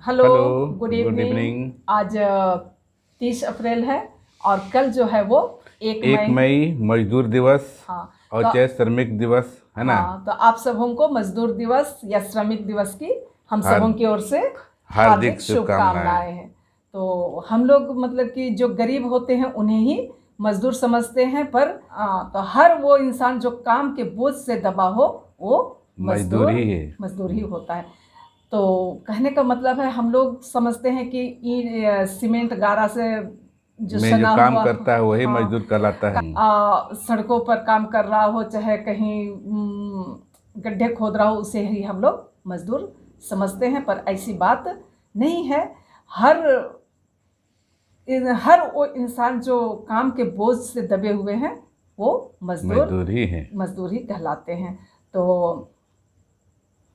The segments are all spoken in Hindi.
Hello, hello, good good evening. Evening. आज 30 अप्रैल है और कल जो है वो 1 मई 1 मई है। मजदूर दिवस हाँ और तो चाहे श्रमिक दिवस है ना। हाँ तो आप सबों को मजदूर दिवस या श्रमिक दिवस की हम सबों हार की ओर से हार्दिक हार्दिक शुभकामनाएं। शुभकामनाएं हैं। तो हम लोग मतलब कि जो गरीब होते हैं उन्हें ही मजदूर समझते हैं, पर तो हर वो इंसान जो काम के बोझ से दबा हो वो मजदूर ही है। मजदूर ही होता है। तो कहने का मतलब है हम लोग समझते हैं कि सीमेंट गारा से जो में जो सना काम हुआ, करता है वही हाँ, मजदूर कहलाता है। सड़कों पर काम कर रहा हो चाहे कहीं गड्ढे खोद रहा हो, उसे ही हम लोग मजदूर समझते हैं, पर ऐसी बात नहीं है। हर हर वो इंसान जो काम के बोझ से दबे हुए हैं वो मजदूर ही है। मजदूर ही कहलाते हैं। तो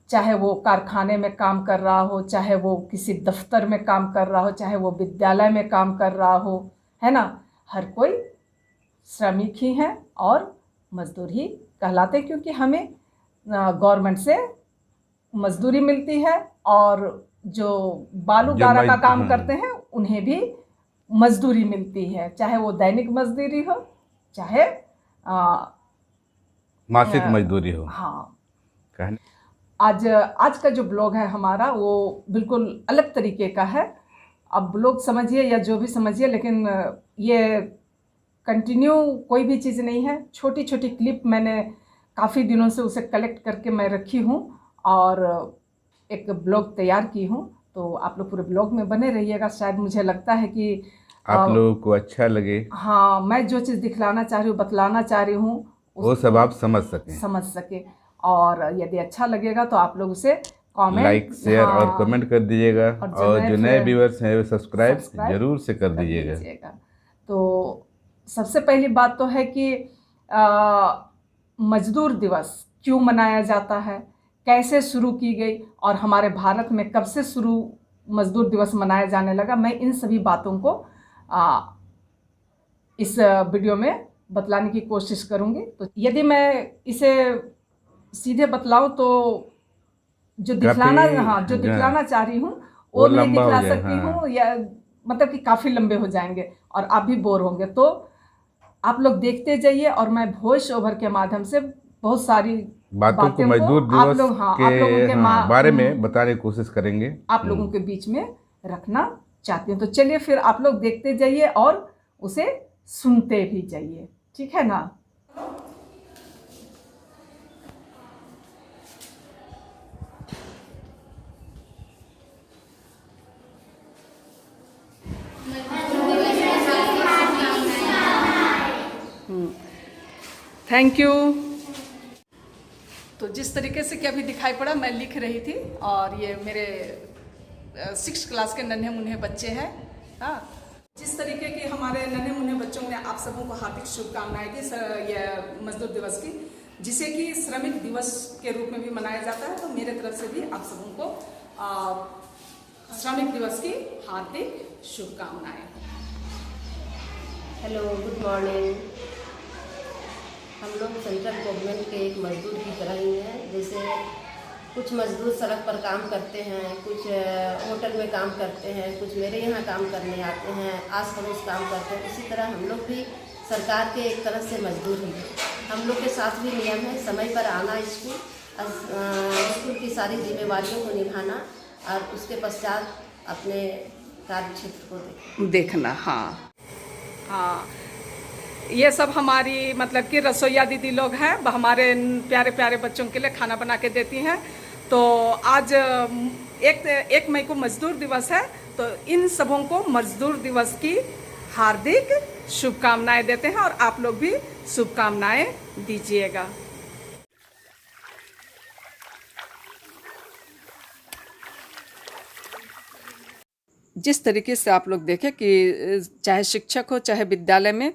चाहे वो कारखाने में काम कर रहा हो, चाहे वो किसी दफ्तर में काम कर रहा हो, चाहे वो विद्यालय में काम कर रहा हो, है ना, हर कोई श्रमिक ही है और मजदूर ही कहलाते हैं, क्योंकि हमें गवर्नमेंट से मजदूरी मिलती है और जो बालू गारा का काम करते हैं उन्हें भी मजदूरी मिलती है, चाहे वो दैनिक मजदूरी हो चाहे मासिक मजदूरी हो। हाँ। कहने आज का जो ब्लॉग है हमारा वो बिल्कुल अलग तरीके का है। अब ब्लॉग समझिए या जो भी समझिए, लेकिन ये कंटिन्यू कोई भी चीज़ नहीं है। छोटी छोटी क्लिप मैंने काफ़ी दिनों से उसे कलेक्ट करके मैं रखी हूँ और एक ब्लॉग तैयार की हूँ। तो आप लोग पूरे ब्लॉग में बने रहिएगा। शायद मुझे लगता है कि आप लोगों को अच्छा लगे, हाँ, मैं जो चीज़ दिखलाना चाह रही हूँ, बतलाना चाह रही हूँ, वो सब आप समझ सकें। समझ सके। और यदि अच्छा लगेगा तो आप लोग उसे कमेंट, लाइक, शेयर और कमेंट कर दीजिएगा और जो नए व्यूअर्स हैं वो सब्सक्राइब जरूर से कर दीजिएगा। तो सबसे पहली बात तो है कि मजदूर दिवस क्यों मनाया जाता है, कैसे शुरू की गई और हमारे भारत में कब से शुरू मजदूर दिवस मनाया जाने लगा, मैं इन सभी बातों को इस वीडियो में बतलाने की कोशिश करूंगी। तो यदि मैं इसे सीधे बतलाऊं तो जो दिखलाना, हाँ, जो दिखलाना चाह रही हूँ वो नहीं लंबा हो दिखला जाए। सकती हूँ, या मतलब कि काफ़ी लंबे हो जाएंगे और आप भी बोर होंगे। तो आप लोग देखते जाइए और मैं वॉइस ओवर के माध्यम से बहुत सारी बातों को मजदूर आप दिवस लोग, हाँ, के आप लोगों के बारे में बताने की कोशिश करेंगे। आप लोगों के बीच में रखना चाहती हूँ। तो चलिए फिर आप लोग देखते जाइए और उसे सुनते भी जाइए, ठीक है ना। Thank you. तो जिस तरीके से कि अभी दिखाई पड़ा, मैं लिख रही थी और ये मेरे 6 क्लास के नन्हे मुन्ने बच्चे हैं। हाँ, जिस तरीके के हमारे नन्हे मुन्ने बच्चों ने आप सबों को हार्दिक शुभकामनाएं दी ये मजदूर दिवस की, जिसे कि श्रमिक दिवस के रूप में भी मनाया जाता है। तो मेरे तरफ से भी आप सबों को श्रमिक दिवस की हार्दिक शुभकामनाएं। Hello, good morning. हम लोग सेंट्रल गवर्नमेंट के एक मजदूर की तरह ही हैं। जैसे कुछ मजदूर सड़क पर काम करते हैं, कुछ होटल में काम करते हैं, कुछ मेरे यहाँ काम करने आते हैं, आस पड़ोस काम करते हैं। उसी तरह हम लोग भी सरकार के एक तरह से मजदूर ही हैं। हम लोग के साथ भी नियम है समय पर आना स्कूल की सारी जिम्मेवारियों को निभाना और उसके पश्चात अपने कार्य क्षेत्र को देखना। हाँ हाँ, ये सब हमारी मतलब कि रसोइया दीदी लोग हैं, हमारे प्यारे प्यारे बच्चों के लिए खाना बना के देती हैं। तो आज 1 मई को मजदूर दिवस है, तो इन सबों को मजदूर दिवस की हार्दिक शुभकामनाएं देते हैं और आप लोग भी शुभकामनाएं दीजिएगा। जिस तरीके से आप लोग देखें कि चाहे शिक्षक हो, चाहे विद्यालय में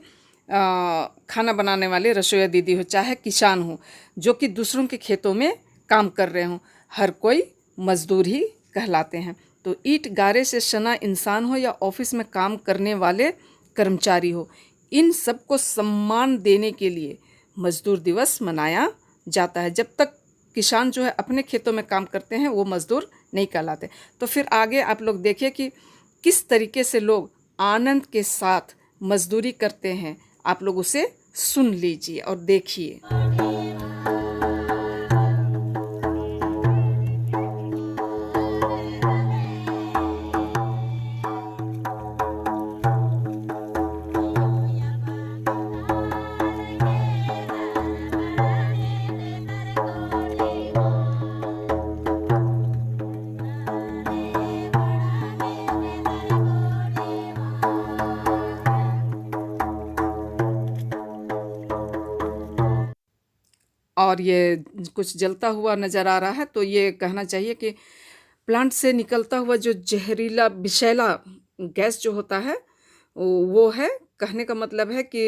खाना बनाने वाले रसोइया दीदी हो, चाहे किसान हो जो कि दूसरों के खेतों में काम कर रहे हों, हर कोई मजदूर ही कहलाते हैं। तो ईंट गारे से सना इंसान हो या ऑफिस में काम करने वाले कर्मचारी हो, इन सबको सम्मान देने के लिए मजदूर दिवस मनाया जाता है। जब तक किसान जो है अपने खेतों में काम करते हैं वो मज़दूर नहीं कहलाते। तो फिर आगे आप लोग देखिए कि किस तरीके से लोग आनंद के साथ मजदूरी करते हैं, आप लोग उसे सुन लीजिए और देखिए। और ये कुछ जलता हुआ नज़र आ रहा है, तो ये कहना चाहिए कि प्लांट से निकलता हुआ जो जहरीला विषैला गैस जो होता है वो है। कहने का मतलब है कि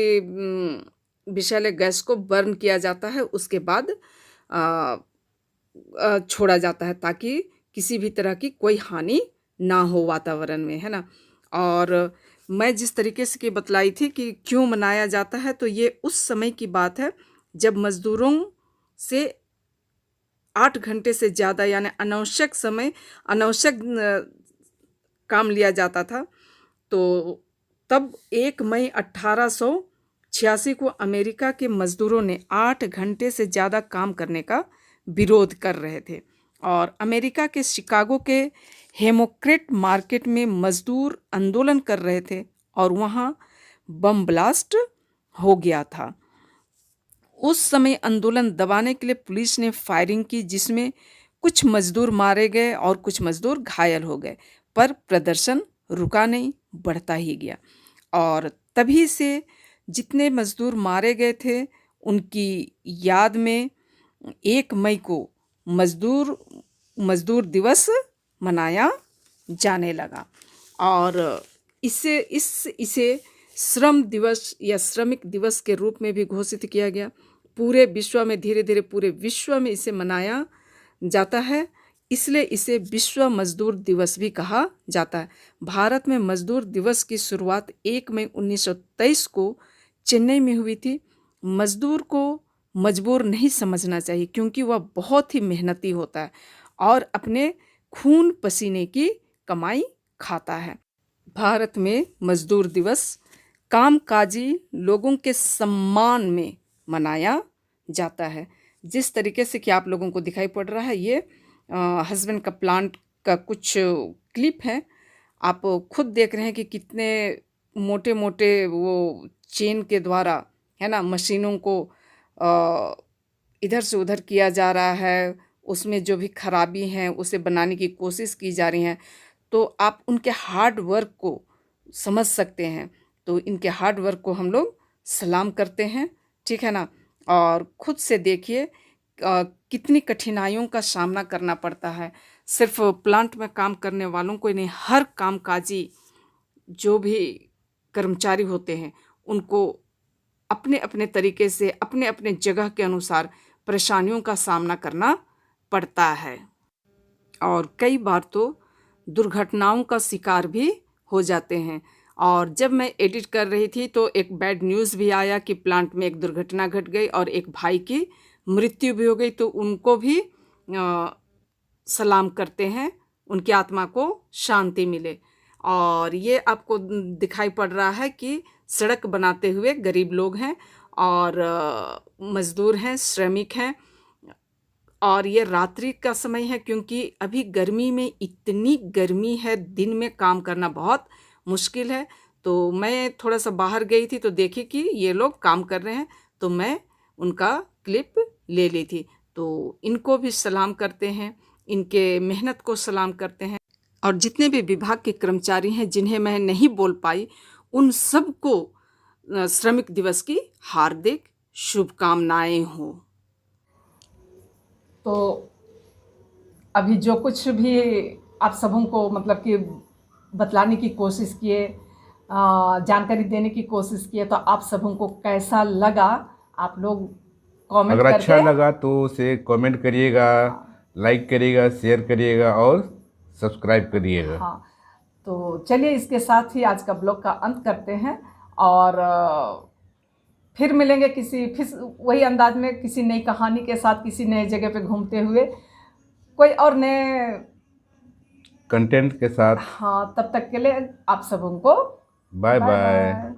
विषैले गैस को बर्न किया जाता है, उसके बाद छोड़ा जाता है ताकि किसी भी तरह की कोई हानि ना हो वातावरण में, है ना। और मैं जिस तरीके से कि बतलाई थी कि क्यों मनाया जाता है, तो ये उस समय की बात है जब मज़दूरों से 8 घंटे से ज़्यादा यानी अनावश्यक काम लिया जाता था। तो तब 1 मई 1886 को अमेरिका के मज़दूरों ने 8 घंटे से ज़्यादा काम करने का विरोध कर रहे थे और अमेरिका के शिकागो के हेमोक्रेट मार्केट में मज़दूर आंदोलन कर रहे थे और वहाँ बम ब्लास्ट हो गया था। उस समय आंदोलन दबाने के लिए पुलिस ने फायरिंग की, जिसमें कुछ मज़दूर मारे गए और कुछ मज़दूर घायल हो गए, पर प्रदर्शन रुका नहीं, बढ़ता ही गया। और तभी से जितने मज़दूर मारे गए थे उनकी याद में 1 मई को मज़दूर दिवस मनाया जाने लगा और इसे श्रम दिवस या श्रमिक दिवस के रूप में भी घोषित किया गया। पूरे विश्व में धीरे धीरे पूरे विश्व में इसे मनाया जाता है, इसलिए इसे विश्व मजदूर दिवस भी कहा जाता है। भारत में मजदूर दिवस की शुरुआत 1 मई 1923 को चेन्नई में हुई थी। मजदूर को मजबूर नहीं समझना चाहिए क्योंकि वह बहुत ही मेहनती होता है और अपने खून पसीने की कमाई खाता है। भारत में मजदूर दिवस कामकाजी लोगों के सम्मान में मनाया जाता है। जिस तरीके से कि आप लोगों को दिखाई पड़ रहा है, ये हस्बैंड का प्लांट का कुछ क्लिप है। आप खुद देख रहे हैं कि कितने मोटे मोटे वो चेन के द्वारा, है ना, मशीनों को इधर से उधर किया जा रहा है। उसमें जो भी खराबी हैं उसे बनाने की कोशिश की जा रही है। तो आप उनके हार्ड वर्क को समझ सकते हैं। तो इनके हार्ड वर्क को हम लोग सलाम करते हैं, ठीक है ना। और खुद से देखिए कितनी कठिनाइयों का सामना करना पड़ता है। सिर्फ प्लांट में काम करने वालों को नहीं, हर कामकाजी जो भी कर्मचारी होते हैं उनको अपने अपने तरीके से अपने अपने जगह के अनुसार परेशानियों का सामना करना पड़ता है और कई बार तो दुर्घटनाओं का शिकार भी हो जाते हैं। और जब मैं एडिट कर रही थी तो एक बैड न्यूज़ भी आया कि प्लांट में एक दुर्घटना घट गई और एक भाई की मृत्यु भी हो गई। तो उनको भी सलाम करते हैं, उनकी आत्मा को शांति मिले। और ये आपको दिखाई पड़ रहा है कि सड़क बनाते हुए गरीब लोग हैं और मज़दूर हैं, श्रमिक हैं। और ये रात्रि का समय है क्योंकि अभी गर्मी में इतनी गर्मी है, दिन में काम करना बहुत मुश्किल है। तो मैं थोड़ा सा बाहर गई थी तो देखी कि ये लोग काम कर रहे हैं, तो मैं उनका क्लिप ले ली थी। तो इनको भी सलाम करते हैं, इनके मेहनत को सलाम करते हैं। और जितने भी विभाग के कर्मचारी हैं जिन्हें मैं नहीं बोल पाई, उन सबको श्रमिक दिवस की हार्दिक शुभकामनाएं हो। तो अभी जो कुछ भी आप सबों को मतलब कि बतलाने की कोशिश किए, जानकारी देने की कोशिश किए, तो आप सबों को कैसा लगा आप लोग कमेंट अगर करके, अच्छा लगा तो उसे कमेंट करिएगा, लाइक करिएगा, शेयर करिएगा और सब्सक्राइब करिएगा। हाँ, तो चलिए इसके साथ ही आज का ब्लॉग का अंत करते हैं और फिर मिलेंगे फिर वही अंदाज में किसी नई कहानी के साथ, किसी नए जगह पे घूमते हुए, कोई और नए कंटेंट के साथ। हाँ, तब तक के लिए आप सब उनको बाय बाय। बाय।